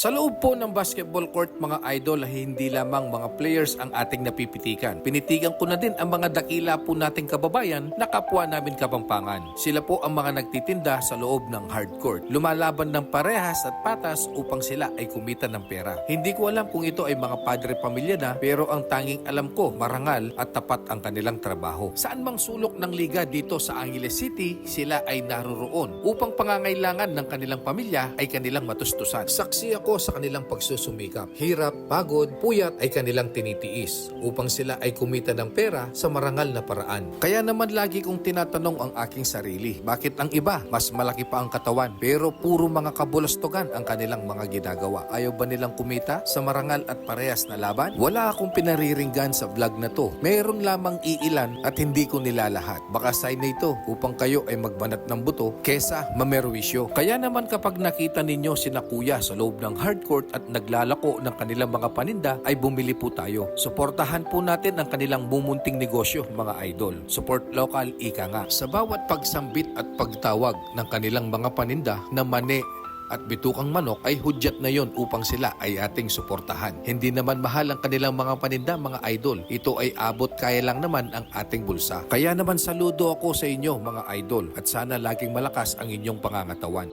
Sa loob po ng basketball court mga idol, hindi lamang mga players ang ating napipitikan. Pinitigan ko na din ang mga dakila po nating kababayan na kapwa namin Kapampangan. Sila po ang mga nagtitinda sa loob ng hard court. Lumalaban ng parehas at patas upang sila ay kumita ng pera. Hindi ko alam kung ito ay mga padre pamilya na, pero ang tanging alam ko marangal at tapat ang kanilang trabaho. Saan mang sulok ng liga dito sa Angeles City, sila ay naroroon upang pangangailangan ng kanilang pamilya ay kanilang matustusan. Saksi ako sa kanilang pagsusumikap. Hirap, pagod, puyat ay kanilang tinitiis upang sila ay kumita ng pera sa marangal na paraan. Kaya naman lagi kong tinatanong ang aking sarili, bakit ang iba mas malaki pa ang katawan pero puro mga kabulastugan ang kanilang mga ginagawa? Ayaw ba nilang kumita sa marangal at parehas na laban? Wala akong pinariringgan sa vlog na to. Meron lamang iilan at hindi ko nilalahat. Baka sign na ito upang kayo ay magbanat ng buto kesa mamerwisyo. Kaya naman kapag nakita ninyo sina kuya sa loob ng hardcourt at naglalako ng kanilang mga paninda, ay bumili po tayo. Suportahan po natin ang kanilang mumunting negosyo mga idol. Support local, ika nga. Sa bawat pagsambit at pagtawag ng kanilang mga paninda na mani at bitukang manok ay hudyat na yon upang sila ay ating suportahan. Hindi naman mahal ang kanilang mga paninda mga idol. Ito ay abot kaya lang naman ang ating bulsa. Kaya naman saludo ako sa inyo mga idol at sana laging malakas ang inyong pangangatawan.